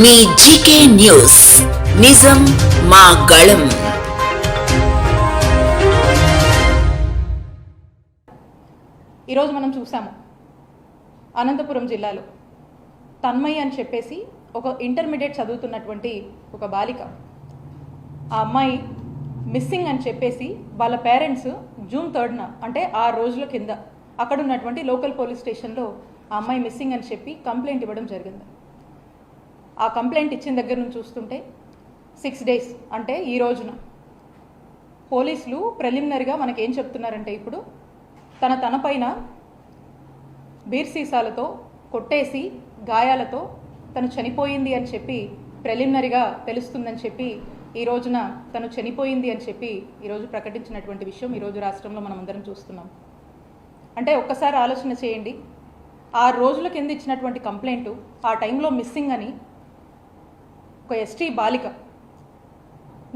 మీ GK news నిజం మా గళం. ఈరోజు మనం చూసాము అనంతపురం జిల్లాలో తన్మయ్య అని చెప్పేసి ఒక ఇంటర్మీడియట్ చదువుతున్నటువంటి ఒక బాలిక, ఆ అమ్మాయి మిస్సింగ్ అని చెప్పేసి వాళ్ళ పేరెంట్స్ జూన్ 3న అంటే 6 రోజుల కింద అక్కడ ఉన్నటువంటి లోకల్ పోలీస్ స్టేషన్లో ఆ అమ్మాయి మిస్సింగ్ అని చెప్పి కంప్లైంట్ ఇవ్వడం జరిగింది. ఆ కంప్లైంట్ ఇచ్చిన దగ్గర నుంచి చూస్తుంటే 6 days అంటే ఈ రోజున పోలీసులు ప్రిలిమినరీగా మనకేం చెప్తున్నారంటే, ఇప్పుడు తన పైన బీర్ సీసాలతో కొట్టేసి గాయాలతో తను చనిపోయింది అని చెప్పి ప్రిలిమినరీగా తెలుస్తుందని చెప్పి ఈ రోజున తను చనిపోయింది అని చెప్పి ఈరోజు ప్రకటించినటువంటి విషయం ఈరోజు రాష్ట్రంలో మనం అందరం చూస్తున్నాం. అంటే ఒక్కసారి ఆలోచన చేయండి, 6 రోజుల కింద ఇచ్చినటువంటి కంప్లైంట్ ఆ టైంలో మిస్సింగ్ అని ఒక ఎస్టీ బాలిక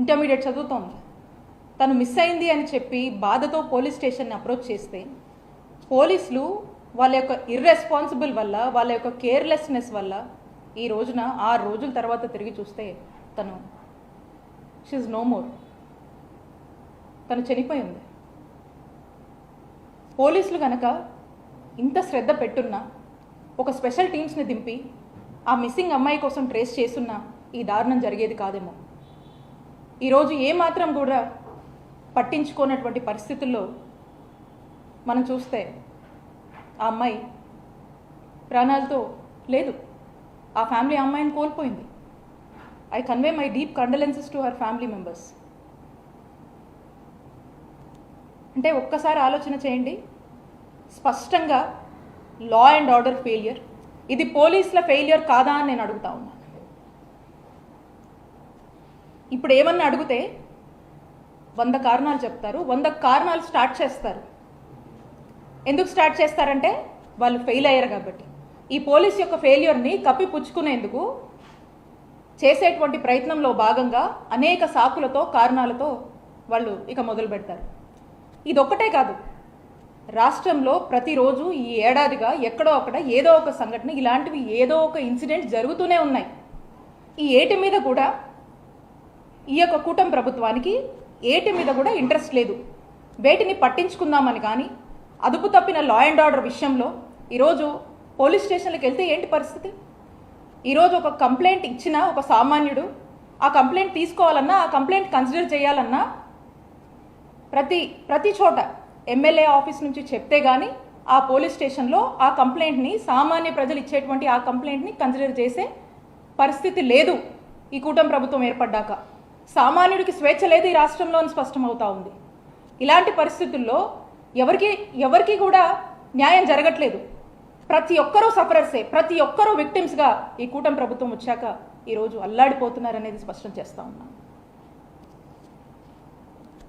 ఇంటర్మీడియట్ చదువుతోంది, తను మిస్ అయింది అని చెప్పి బాధతో పోలీస్ స్టేషన్ని అప్రోచ్ చేస్తే పోలీసులు వాళ్ళ యొక్క ఇర్రెస్పాన్సిబుల్ వల్ల, వాళ్ళ యొక్క కేర్లెస్నెస్ వల్ల ఈ రోజున 6 రోజుల తర్వాత తిరిగి చూస్తే తను షీఈ్ నో మోర్, తను చనిపోయింది. పోలీసులు కనుక ఇంత శ్రద్ధ పెట్టున్నా, ఒక స్పెషల్ టీమ్స్ని దింపి ఆ మిస్సింగ్ అమ్మాయి కోసం ట్రేస్ చేస్తున్నా ఈ దారుణం జరిగేది కాదేమో. ఈరోజు ఏమాత్రం కూడా పట్టించుకోనటువంటి పరిస్థితుల్లో మనం చూస్తే ఆ అమ్మాయి ప్రాణాలతో లేదు, ఆ ఫ్యామిలీ ఆ అమ్మాయిని కోల్పోయింది. I convey my deep condolences to her family members. అంటే ఒక్కసారి ఆలోచన చేయండి, స్పష్టంగా లా అండ్ ఆర్డర్ ఫెయిలియర్. ఇది పోలీసుల ఫెయిలియర్ కాదా అని నేను అడుగుతా ఉన్నాను. ఇప్పుడు ఏమన్నా అడిగితే 100 కారణాలు చెప్తారు, 100 కారణాలు స్టార్ట్ చేస్తారు. ఎందుకు స్టార్ట్ చేస్తారంటే వాళ్ళు ఫెయిల్ అయ్యారు కాబట్టి. ఈ పోలీస్ యొక్క ఫెయిల్యూర్ని కప్పిపుచ్చుకునేందుకు చేసేటువంటి ప్రయత్నంలో భాగంగా అనేక సాకులతో, కారణాలతో వాళ్ళు ఇక మొదలు పెడతారు. ఇదొక్కటే కాదు, రాష్ట్రంలో ప్రతిరోజు ఈ ఏడాదిగా ఎక్కడో అక్కడ ఏదో ఒక సంఘటన, ఇలాంటివి ఏదో ఒక ఇన్సిడెంట్ జరుగుతూనే ఉన్నాయి. ఈ ఏటి మీద కూడా ఈ యొక్క కూటమి ప్రభుత్వానికి ఏటి మీద కూడా ఇంట్రెస్ట్ లేదు. వేటిని పట్టించుకుందామని కానీ, అదుపు తప్పిన లా అండ్ ఆర్డర్ విషయంలో ఈరోజు పోలీస్ స్టేషన్లకు వెళ్తే ఏంటి పరిస్థితి? ఈరోజు ఒక కంప్లైంట్ ఇచ్చిన ఒక సామాన్యుడు ఆ కంప్లైంట్ తీసుకోవాలన్నా, ఆ కంప్లైంట్ కన్సిడర్ చేయాలన్నా ప్రతి చోట ఎమ్మెల్యే ఆఫీస్ నుంచి చెప్తే కానీ ఆ పోలీస్ స్టేషన్లో ఆ కంప్లైంట్ని, సామాన్య ప్రజలు ఇచ్చేటువంటి ఆ కంప్లైంట్ని కన్సిడర్ చేసే పరిస్థితి లేదు. ఈ కూటమి ప్రభుత్వం ఏర్పడ్డాక సామాన్యుడికి స్వేచ్ఛ లేదు ఈ రాష్ట్రంలో అని స్పష్టమవుతా ఉంది. ఇలాంటి పరిస్థితుల్లో ఎవరికి కూడా న్యాయం జరగట్లేదు. ప్రతి ఒక్కరూ సఫరర్సే, ప్రతి ఒక్కరూ విక్టిమ్స్గా ఈ కూటమి ప్రభుత్వం వచ్చాక ఈరోజు అల్లాడిపోతున్నారనేది స్పష్టం చేస్తూ ఉన్నాం.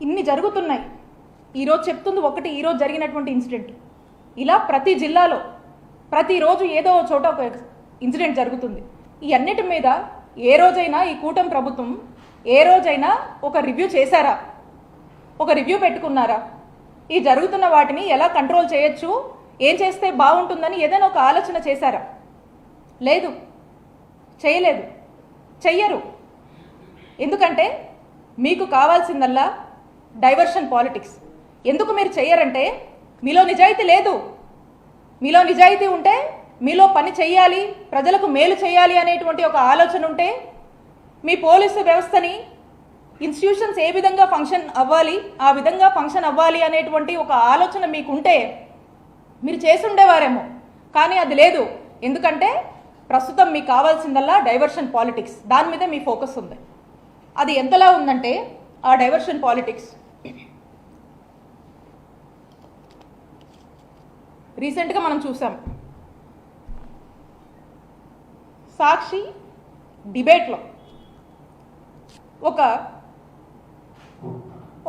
ఇన్ని జరుగుతున్నాయి. ఈరోజు చెప్తుంది ఒకటి, ఈరోజు జరిగినటువంటి ఇన్సిడెంట్. ఇలా ప్రతి జిల్లాలో ప్రతిరోజు ఏదో చోట ఒక ఇన్సిడెంట్ జరుగుతుంది. ఈ అన్నిటి మీద ఏ రోజైనా ఈ కూటమి ప్రభుత్వం ఏ రోజైనా ఒక రివ్యూ చేశారా? ఒక రివ్యూ పెట్టుకున్నారా? ఈ జరుగుతున్న వాటిని ఎలా కంట్రోల్ చేయొచ్చు, ఏం చేస్తే బాగుంటుందని ఏదైనా ఒక ఆలోచన చేశారా? లేదు, చేయలేదు, చెయ్యరు. ఎందుకంటే మీకు కావాల్సిందల్లా డైవర్షన్ పాలిటిక్స్. ఎందుకు మీరు చెయ్యరంటే మీలో నిజాయితీ లేదు. మీలో నిజాయితీ ఉంటే, మీలో పని చెయ్యాలి, ప్రజలకు మేలు చేయాలి అనేటువంటి ఒక ఆలోచన ఉంటే, మీ పోలీసు వ్యవస్థని, ఇన్స్టిట్యూషన్స్ ఏ విధంగా ఫంక్షన్ అవ్వాలి ఆ విధంగా ఫంక్షన్ అవ్వాలి అనేటువంటి ఒక ఆలోచన మీకుంటే మీరు చేసి ఉండేవారేమో. కానీ అది లేదు. ఎందుకంటే ప్రస్తుతం మీకు కావాల్సిందల్లా డైవర్షన్ పాలిటిక్స్. దాని మీదే మీ ఫోకస్ ఉంది. అది ఎంతలా ఉందంటే ఆ డైవర్షన్ పాలిటిక్స్ రీసెంట్గా మనం చూసాం. సాక్షి డిబేట్లో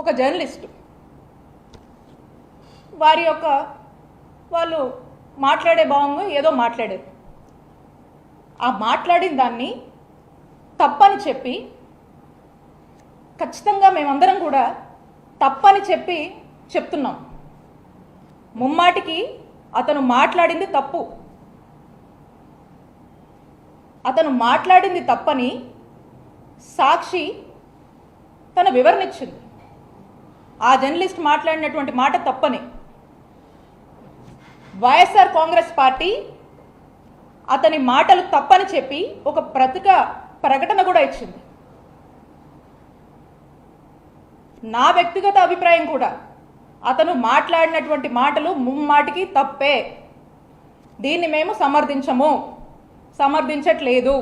ఒక జర్నలిస్టు వాళ్ళు మాట్లాడే భావంగా ఏదో మాట్లాడారు. ఆ మాట్లాడిన దాన్ని తప్పని చెప్పి, ఖచ్చితంగా మేమందరం కూడా తప్పని చెప్తున్నాం. ముమ్మాటికి అతను మాట్లాడింది తప్పు. అతను మాట్లాడింది తప్పని సాక్షి తన వివరణ ఇచ్చింది. ఆ జర్నలిస్ట్ మాట్లాడినటువంటి మాట తప్పని వైఎస్ఆర్ కాంగ్రెస్ పార్టీ అతని మాటలు తప్పని చెప్పి ఒక ప్రకటన కూడా ఇచ్చింది. నా వ్యక్తిగత అభిప్రాయం కూడా అతను మాట్లాడినటువంటి మాటలు ముమ్మాటికి తప్పే. దీన్ని మేము సమర్థించట్లేదు.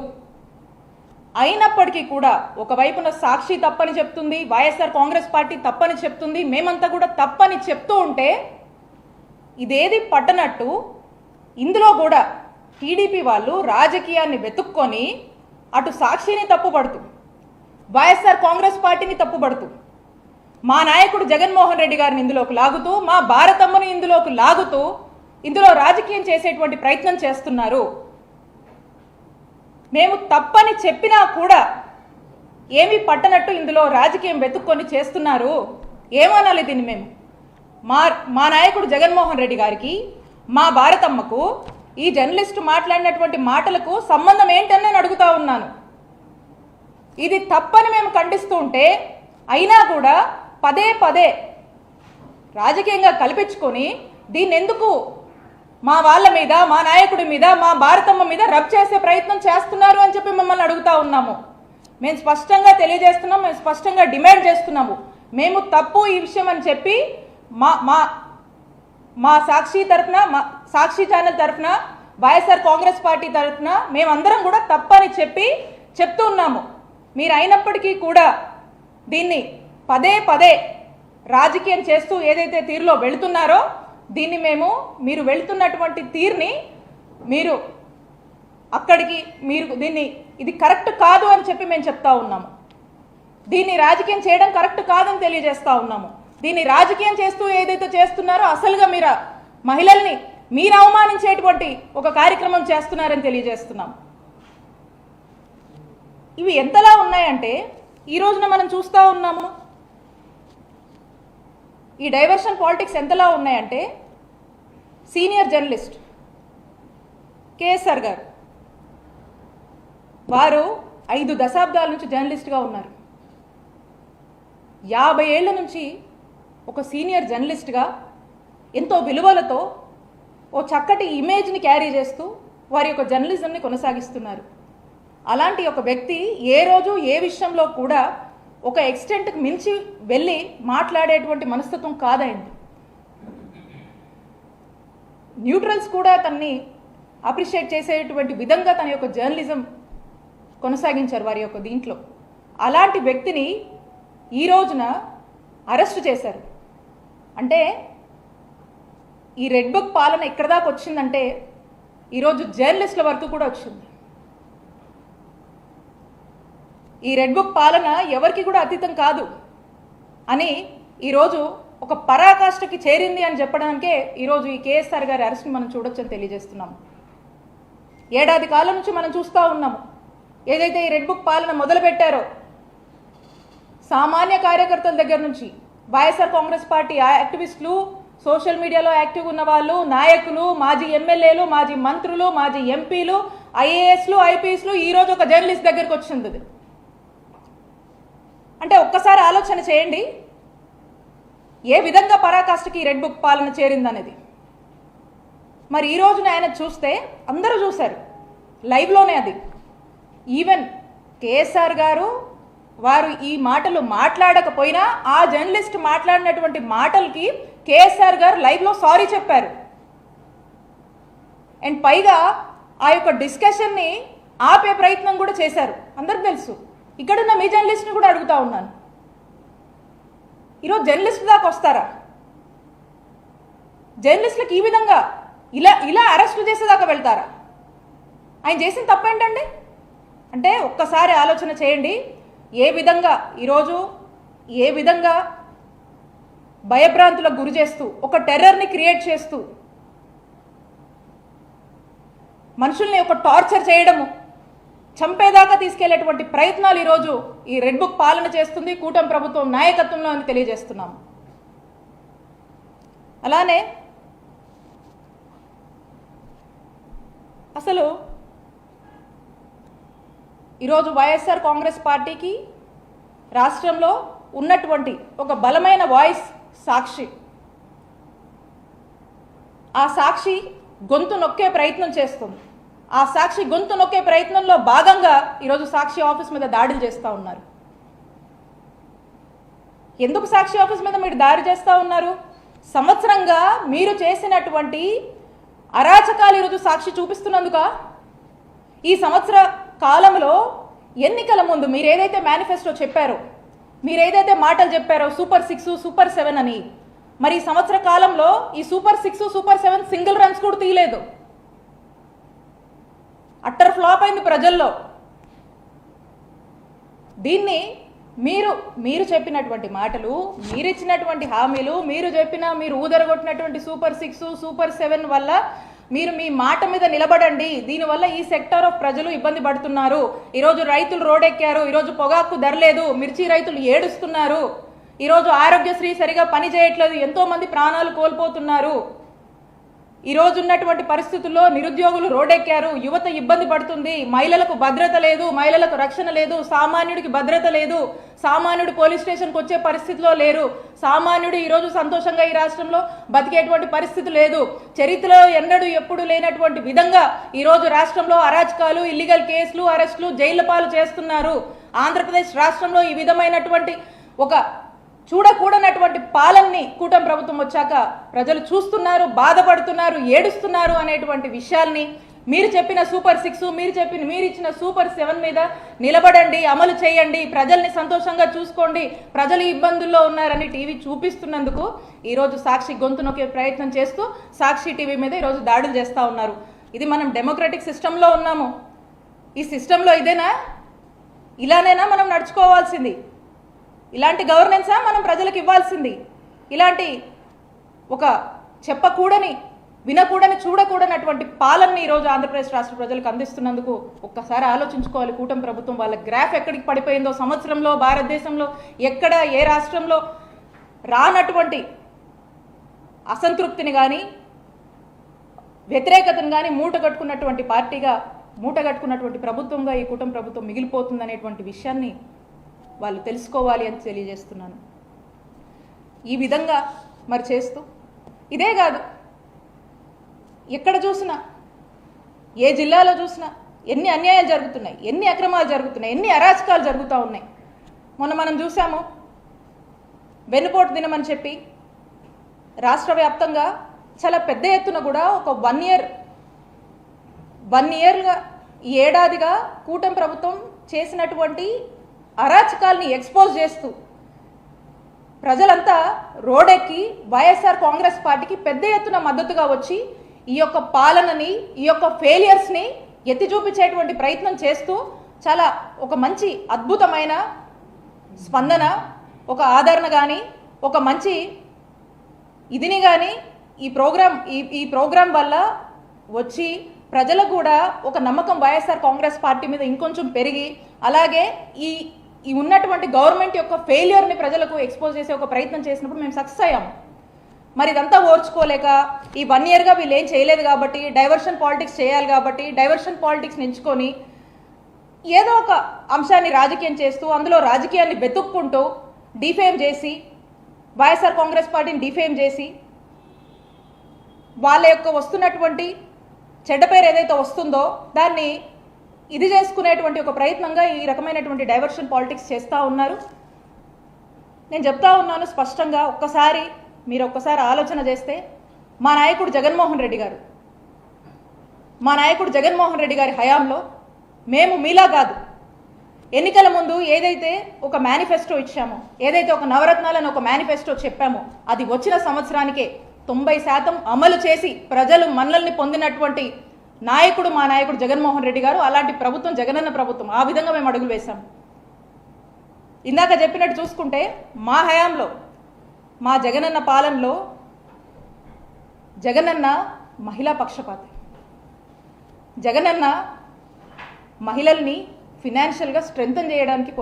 అయినప్పటికీ కూడా ఒకవైపున సాక్షి తప్పని చెప్తుంది, వైఎస్ఆర్ కాంగ్రెస్ పార్టీ తప్పని చెప్తుంది, మేమంతా కూడా తప్పని చెప్తూ ఉంటే ఇదేది పట్టనట్టు ఇందులో కూడా టీడీపీ వాళ్ళు రాజకీయాన్ని వెతుక్కొని అటు సాక్షిని తప్పుపడుతూ వైఎస్ఆర్ కాంగ్రెస్ పార్టీని తప్పుపడుతూ మా నాయకుడు జగన్మోహన్ రెడ్డి గారిని ఇందులోకి లాగుతూ మా భారతమ్మను ఇందులోకి లాగుతూ ఇందులో రాజకీయం చేసేటువంటి ప్రయత్నం చేస్తున్నారు. మేము తప్పని చెప్పినా కూడా ఏమీ పట్టనట్టు ఇందులో రాజకీయం వెతుక్కొని చేస్తున్నారు. ఏమనాలి దీన్ని? మేము మా నాయకుడు జగన్మోహన్ రెడ్డి గారికి మా భారతమ్మకు ఈ జర్నలిస్ట్ మాట్లాడినటువంటి మాటలకు సంబంధం ఏంటని నేను అడుగుతా ఉన్నాను. ఇది తప్పని మేము ఖండిస్తూ ఉంటే అయినా కూడా పదే పదే రాజకీయంగా కల్పించుకొని దీన్ని ఎందుకు మా వాళ్ళ మీద, మా నాయకుడి మీద, మా భారతమ్మ మీద రబ్ చేసే ప్రయత్నం చేస్తున్నారు అని చెప్పి మిమ్మల్ని అడుగుతా ఉన్నాము. మేము స్పష్టంగా తెలియజేస్తున్నాం, మేము స్పష్టంగా డిమాండ్ చేస్తున్నాము. మేము తప్పు ఈ విషయం అని చెప్పి మా సాక్షి తరఫున, మా సాక్షి ఛానల్ తరఫున, వైఎస్ఆర్ కాంగ్రెస్ పార్టీ తరఫున మేమందరం కూడా తప్పని చెప్తూ ఉన్నాము. మీరు అయినప్పటికీ కూడా దీన్ని పదే పదే రాజకీయం చేస్తూ ఏదైతే తీరులో వెళుతున్నారో దీన్ని మీరు వెళుతున్నటువంటి తీరుని దీన్ని ఇది కరెక్ట్ కాదు అని చెప్పి మేము చెప్తా ఉన్నాము. దీన్ని రాజకీయం చేయడం కరెక్ట్ కాదని తెలియజేస్తా ఉన్నాము. దీన్ని రాజకీయం చేస్తూ ఏదైతే చేస్తున్నారో అసలుగా మహిళల్ని మీరు అవమానించేటువంటి ఒక కార్యక్రమం చేస్తున్నారని తెలియజేస్తున్నాం. ఇవి ఎంతలా ఉన్నాయంటే ఈ రోజున మనం చూస్తూ ఉన్నాము. ఈ డైవర్షన్ పాలిటిక్స్ ఎంతలా ఉన్నాయంటే సీనియర్ జర్నలిస్ట్ కేఎస్ఆర్ గారు, వారు 5 దశాబ్దాల నుంచి జర్నలిస్ట్గా ఉన్నారు. 50 ఏళ్ల నుంచి ఒక సీనియర్ జర్నలిస్ట్గా ఎంతో విలువలతో ఓ చక్కటి ఇమేజ్ని క్యారీ చేస్తూ వారి యొక్క జర్నలిజంని కొనసాగిస్తున్నారు. అలాంటి ఒక వ్యక్తి ఏ రోజు ఏ విషయంలో కూడా ఒక ఎక్స్టెంట్కి మించి వెళ్ళి మాట్లాడేటువంటి మనస్తత్వం కాదైంది. న్యూట్రల్స్ కూడా తన్ని అప్రిషియేట్ చేసేటువంటి విధంగా తన యొక్క జర్నలిజం కొనసాగించారు వారి యొక్క దీంట్లో. అలాంటి వ్యక్తిని ఈ రోజున అరెస్ట్ చేశారు. అంటే ఈ రెడ్ బుక్ పాలన ఎక్కడ దాకా వచ్చిందంటే ఈరోజు జర్నలిస్టుల వరకు కూడా వచ్చింది. ఈ రెడ్ బుక్ పాలన ఎవరికి కూడా అతీతం కాదు అని ఈరోజు ఒక పరాకాష్ఠకి చేరింది అని చెప్పడానికే ఈరోజు ఈ కేఎస్ఆర్ గారి అరెస్ట్ని మనం చూడొచ్చని తెలియజేస్తున్నాము. ఏడాది కాలం నుంచి మనం చూస్తూ ఉన్నాము. ఏదైతే ఈ రెడ్ బుక్ పాలన మొదలుపెట్టారో సామాన్య కార్యకర్తల దగ్గర నుంచి వైఎస్ఆర్ కాంగ్రెస్ పార్టీ యాక్టివిస్టులు, సోషల్ మీడియాలో యాక్టివ్ ఉన్న వాళ్ళు, నాయకులు, మాజీ ఎమ్మెల్యేలు, మాజీ మంత్రులు, మాజీ ఎంపీలు, ఐఏఎస్లు, ఐపీఎస్లు ఈరోజు ఒక జర్నలిస్ట్ దగ్గరకు వచ్చింది. అంటే ఒక్కసారి ఆలోచన చేయండి ఏ విధంగా పరాకాష్ఠకి రెడ్ బుక్ పాలన చేరిందనేది. మరి ఈ రోజున ఆయన చూస్తే అందరూ చూశారు లైవ్లోనే. అది ఈవెన్ కేఎస్ఆర్ గారు వారు ఈ మాటలు మాట్లాడకపోయినా ఆ జర్నలిస్ట్ మాట్లాడినటువంటి మాటలకి కేఎస్ఆర్ గారు లైవ్లో సారీ చెప్పారు. అండ్ పైగా ఆ యొక్క డిస్కషన్ని ఆపే ప్రయత్నం కూడా చేశారు. అందరికి తెలుసు. ఇక్కడున్న మీ జర్నలిస్ట్ని కూడా అడుగుతా ఉన్నాను, ఈరోజు జర్నలిస్ట్ దాకా వస్తారా? జర్నలిస్టులకు ఈ విధంగా ఇలా అరెస్టు చేసేదాకా వెళ్తారా? ఆయన చేసిన తప్పేంటండి? అంటే ఒక్కసారి ఆలోచన చేయండి. ఏ విధంగా భయభ్రాంతులకు గురి చేస్తూ ఒక టెర్రర్ని క్రియేట్ చేస్తూ మనుషుల్ని ఒక టార్చర్ చేయడము, చంపేదాకా తీసుకెళ్లేటువంటి ప్రయత్నాలు ఈరోజు ఈ రెడ్ బుక్ పాలన చేస్తుంది కూటమి ప్రభుత్వం నాయకత్వంలో అని తెలియజేస్తున్నాము. అలానే అసలు ఈరోజు వైఎస్ఆర్ కాంగ్రెస్ పార్టీకి రాష్ట్రంలో ఉన్నటువంటి ఒక బలమైన వాయిస్ సాక్షి. ఆ సాక్షి గొంతు నొక్కే ప్రయత్నం చేస్తుంది. ఆ సాక్షి గొంతు నొక్కే ప్రయత్నంలో భాగంగా ఈరోజు సాక్షి ఆఫీస్ మీద దాడులు చేస్తూ ఉన్నారు. ఎందుకు సాక్షి ఆఫీస్ మీద మీరు దాడి చేస్తూ ఉన్నారు? సంవత్సరంగా మీరు చేసినటువంటి అరాచకాలు ఈరోజు సాక్షి చూపిస్తున్నందుక? ఈ సంవత్సర కాలంలో ఎన్నికల ముందు మీరు ఏదైతే మేనిఫెస్టో చెప్పారో, మీరు ఏదైతే మాటలు చెప్పారో సూపర్ 6 సూపర్ 7 అని, మరి ఈ సంవత్సర కాలంలో ఈ సూపర్ 6 సూపర్ 7 సింగిల్ రన్స్ కూడా తీయలేదు. అట్టర్ ఫ్లాప్ అయింది ప్రజల్లో. దీన్ని మీరు చెప్పినటువంటి మాటలు, మీరు ఇచ్చినటువంటి హామీలు, మీరు ఊదరగొట్టినటువంటి సూపర్ 6 సూపర్ 7 వల్ల మీరు మీ మాట మీద నిలబడండి. దీనివల్ల ఈ సెక్టార్ ఆఫ్ ప్రజలు ఇబ్బంది పడుతున్నారు. ఈరోజు రైతులు రోడ్డెక్కారు. ఈరోజు పొగాకు ధర లేదు. మిర్చి రైతులు ఏడుస్తున్నారు. ఈరోజు ఆరోగ్యశ్రీ సరిగా పని చేయట్లేదు. ఎంతో మంది ప్రాణాలు కోల్పోతున్నారు. ఈరోజు ఉన్నటువంటి పరిస్థితుల్లో నిరుద్యోగులు రోడ్డెక్కారు. యువత ఇబ్బంది పడుతుంది. మహిళలకు భద్రత లేదు, మహిళలకు రక్షణ లేదు, సామాన్యుడికి భద్రత లేదు. సామాన్యుడు పోలీస్ స్టేషన్కి వచ్చే పరిస్థితిలో లేరు. సామాన్యుడు ఈరోజు సంతోషంగా ఈ రాష్ట్రంలో బతికేటువంటి పరిస్థితి లేదు. చరిత్రలో ఎన్నడూ ఎప్పుడు లేనటువంటి విధంగా ఈరోజు రాష్ట్రంలో అరాచకాలు, ఇల్లీగల్ కేసులు, అరెస్టులు, జైళ్ల పాలు చేస్తున్నారు. ఆంధ్రప్రదేశ్ రాష్ట్రంలో ఈ విధమైనటువంటి ఒక చూడకూడనటువంటి పాలనని కూటమి ప్రభుత్వం వచ్చాక ప్రజలు చూస్తున్నారు, బాధపడుతున్నారు, ఏడుస్తున్నారు అనేటువంటి విషయాల్ని మీరు చెప్పిన సూపర్ 6, మీరు ఇచ్చిన సూపర్ 7 మీద నిలబడండి, అమలు చేయండి, ప్రజల్ని సంతోషంగా చూసుకోండి, ప్రజలు ఇబ్బందుల్లో ఉన్నారని టీవీ చూపిస్తున్నందుకు ఈరోజు సాక్షి గొంతు నొక్కే ప్రయత్నం చేస్తూ సాక్షి టీవీ మీద ఈరోజు దాడులు చేస్తూ ఉన్నారు. ఇది మనం డెమోక్రటిక్ సిస్టంలో ఉన్నాము. ఈ సిస్టంలో ఇదేనా? ఇలానేనా మనం నడుచుకోవాల్సింది? ఇలాంటి గవర్నెన్సా మనం ప్రజలకు ఇవ్వాల్సింది? ఇలాంటి ఒక చెప్పకూడని, వినకూడని, చూడకూడనటువంటి పాలనని ఈరోజు ఆంధ్రప్రదేశ్ రాష్ట్ర ప్రజలకు అందిస్తున్నందుకు ఒక్కసారి ఆలోచించుకోవాలి. కూటమి ప్రభుత్వం వాళ్ళ గ్రాఫ్ ఎక్కడికి పడిపోయిందో, సంవత్సరంలో భారతదేశంలో ఎక్కడ ఏ రాష్ట్రంలో రానటువంటి అసంతృప్తిని కానీ వ్యతిరేకతను కానీ మూటగట్టుకున్నటువంటి పార్టీగా, మూటగట్టుకున్నటువంటి ప్రభుత్వంగా ఈ కూటమి ప్రభుత్వం మిగిలిపోతుందనేటువంటి విషయాన్ని వాళ్ళు తెలుసుకోవాలి అని తెలియజేస్తున్నాను. ఈ విధంగా మరి చేస్తూ ఇదే కాదు, ఎక్కడ చూసినా, ఏ జిల్లాలో చూసినా ఎన్ని అన్యాయాలు జరుగుతున్నాయి, ఎన్ని అక్రమాలు జరుగుతున్నాయి, ఎన్ని అరాచకాలు జరుగుతూ ఉన్నాయి. మొన్న మనం చూసాము, వెన్నుపోటు దినం అని చెప్పి రాష్ట్ర వ్యాప్తంగా చాలా పెద్ద ఎత్తున కూడా ఒక 1 ఇయర్గా ఈ ఏడాదిగా కూటమి ప్రభుత్వం చేసినటువంటి అరాచకాల్ని ఎక్స్పోజ్ చేస్తూ ప్రజలంతా రోడెక్కి వైఎస్ఆర్ కాంగ్రెస్ పార్టీకి పెద్ద ఎత్తున మద్దతుగా వచ్చి ఈ యొక్క పాలనని, ఈ యొక్క ఫెయిలియర్స్ని ఎత్తి చూపించేటువంటి ప్రయత్నం చేస్తూ చాలా ఒక మంచి అద్భుతమైన స్పందన, ఒక ఆదరణ కానీ, ఒక మంచి ఇదిని కానీ ఈ ప్రోగ్రాం వల్ల వచ్చి ప్రజలకు కూడా ఒక నమ్మకం వైఎస్ఆర్ కాంగ్రెస్ పార్టీ మీద ఇంకొంచెం పెరిగి, అలాగే ఈ ఉన్నటువంటి గవర్నమెంట్ యొక్క ఫెయిల్యూర్ని ప్రజలకు ఎక్స్పోజ్ చేసే ఒక ప్రయత్నం చేసినప్పుడు మేము సక్సెస్ అయ్యాము. మరి ఇదంతా ఓర్చుకోలేక ఈ 1 ఇయర్గా వీళ్ళు ఏం చేయలేదు కాబట్టి, డైవర్షన్ పాలిటిక్స్ చేయాలి కాబట్టి డైవర్షన్ పాలిటిక్స్ ఎంచుకొని ఏదో ఒక అంశాన్ని రాజకీయం చేస్తూ, అందులో రాజకీయాన్ని వెతుక్కుంటూ డిఫేమ్ చేసి, వైఎస్ఆర్ కాంగ్రెస్ పార్టీని డిఫేమ్ చేసి, వాళ్ళ యొక్క వస్తున్నటువంటి చెడ్డ పేరు ఏదైతే వస్తుందో దాన్ని ఇది చేసుకునేటువంటి ఒక ప్రయత్నంగా ఈ రకమైనటువంటి డైవర్షన్ పాలిటిక్స్ చేస్తూ ఉన్నారు. నేను చెప్తా ఉన్నాను స్పష్టంగా, మీరు ఒక్కసారి ఆలోచన చేస్తే మా నాయకుడు జగన్మోహన్ రెడ్డి గారి హయాంలో మేము మీలా కాదు, ఎన్నికల ముందు ఏదైతే ఒక మేనిఫెస్టో ఇచ్చామో, ఏదైతే ఒక నవరత్నాలను ఒక మేనిఫెస్టో చెప్పామో, అది వచ్చిన సంవత్సరానికే 90% అమలు చేసి ప్రజలు మన్నల్ని పొందినటువంటి నాయకుడు మా నాయకుడు జగన్మోహన్ రెడ్డి గారు. అలాంటి ప్రభుత్వం జగనన్న ప్రభుత్వం. ఆ విధంగా మేము అడుగులు వేశాం. ఇందాక చెప్పినట్టు చూసుకుంటే మా హయాంలో, మా జగనన్న పాలనలో జగనన్న మహిళా పక్షపాతి. జగనన్న మహిళల్ని ఫినాన్షియల్గా స్ట్రెంథన్ చేయడానికి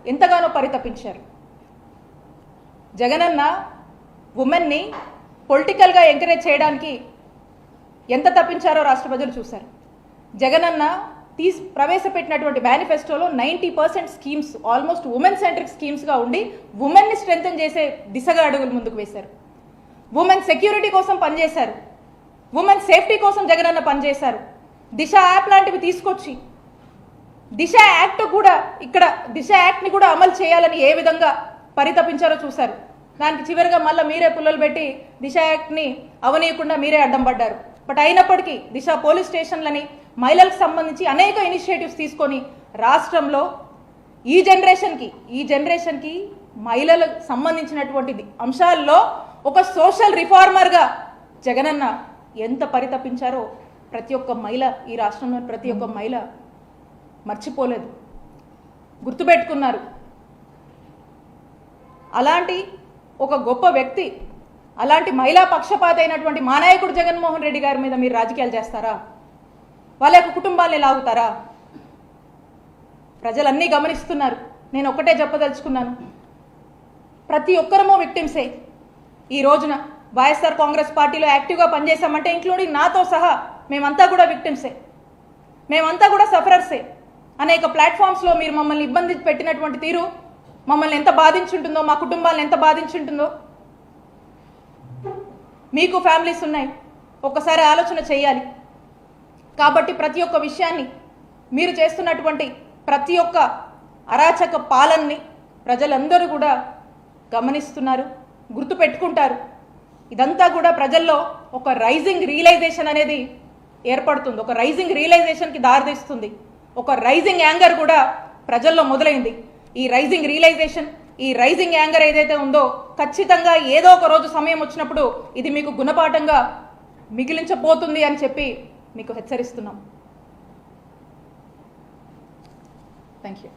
ఎంతగానో పరితపించారు. జగనన్న ఉమెన్ని పొలిటికల్గా ఎంకరేజ్ చేయడానికి ఎంత తప్పించారో రాష్ట్ర ప్రజలు చూశారు. జగనన్న ప్రవేశపెట్టినటువంటి మేనిఫెస్టోలో 90% స్కీమ్స్ ఆల్మోస్ట్ ఉమెన్ సెంట్రిక్ స్కీమ్స్గా ఉండి ఉమెన్ని స్ట్రెంథన్ చేసే దిశగా అడుగులు ముందుకు వేశారు. ఉమెన్ సెక్యూరిటీ కోసం పనిచేశారు, ఉమెన్ సేఫ్టీ కోసం జగనన్న పనిచేశారు. దిశ యాప్ లాంటివి తీసుకొచ్చి దిశ యాక్ట్ కూడా ఇక్కడ దిశ యాక్ట్ని కూడా అమలు చేయాలని ఏ విధంగా పరితపించారో చూశారు. దానికి చివరిగా మళ్ళీ మీరే పుల్లలు పెట్టి దిశ యాక్ట్ని అవనీయకుండా మీరే అడ్డం పడ్డారు. బట్ అయినప్పటికీ దిశ పోలీస్ స్టేషన్లని మహిళలకు సంబంధించి అనేక ఇనిషియేటివ్స్ తీసుకొని రాష్ట్రంలో ఈ జనరేషన్కి మహిళలకు సంబంధించినటువంటి అంశాల్లో ఒక సోషల్ రిఫార్మర్గా జగనన్న ఎంత పరితపించారో ప్రతి ఒక్క మహిళ, ఈ రాష్ట్రంలో ప్రతి ఒక్క మహిళ మర్చిపోలేదు, గుర్తుపెట్టుకున్నారు. అలాంటి ఒక గొప్ప వ్యక్తి, అలాంటి మహిళా పక్షపాత అయినటువంటి మా నాయకుడు జగన్మోహన్ రెడ్డి గారి మీద మీరు రాజకీయాలు చేస్తారా? వాళ్ళ యొక్క కుటుంబాన్ని లాగుతారా? ప్రజలన్నీ గమనిస్తున్నారు. నేను ఒకటే చెప్పదలుచుకున్నాను, ప్రతి ఒక్కరమో విక్టిమ్సే. ఈ రోజున వైఎస్ఆర్ కాంగ్రెస్ పార్టీలో యాక్టివ్గా పనిచేశామంటే ఇంక్లూడింగ్ నాతో సహా మేమంతా కూడా విక్టిమ్సే, మేమంతా కూడా సఫరర్సే. అనేక ప్లాట్ఫామ్స్లో మీరు మమ్మల్ని ఇబ్బంది పెట్టినటువంటి తీరు మమ్మల్ని ఎంత బాధించుంటుందో, మా కుటుంబాలను ఎంత బాధించుంటుందో. మీకు ఫ్యామిలీస్ ఉన్నాయి, ఒక్కసారి ఆలోచన చేయాలి. కాబట్టి ప్రతి ఒక్క విషయాన్ని, మీరు చేస్తున్నటువంటి ప్రతి ఒక్క అరాచక పాలనని ప్రజలందరూ కూడా గమనిస్తున్నారు, గుర్తుపెట్టుకుంటారు. ఇదంతా కూడా ప్రజల్లో ఒక రైజింగ్ రియలైజేషన్ అనేది ఏర్పడుతుంది, ఒక రైజింగ్ రియలైజేషన్కి దారితీస్తుంది, ఒక రైజింగ్ యాంగర్ కూడా ప్రజల్లో మొదలైంది. ఈ రైజింగ్ రియలైజేషన్, ఈ రైజింగ్ యాంగర్ ఏదైతే ఉందో ఖచ్చితంగా ఏదో ఒక రోజు సమయం వచ్చినప్పుడు ఇది మీకు గుణపాఠంగా మిగిలించబోతుంది అని చెప్పి మీకు హెచ్చరిస్తున్నాం. Thank you.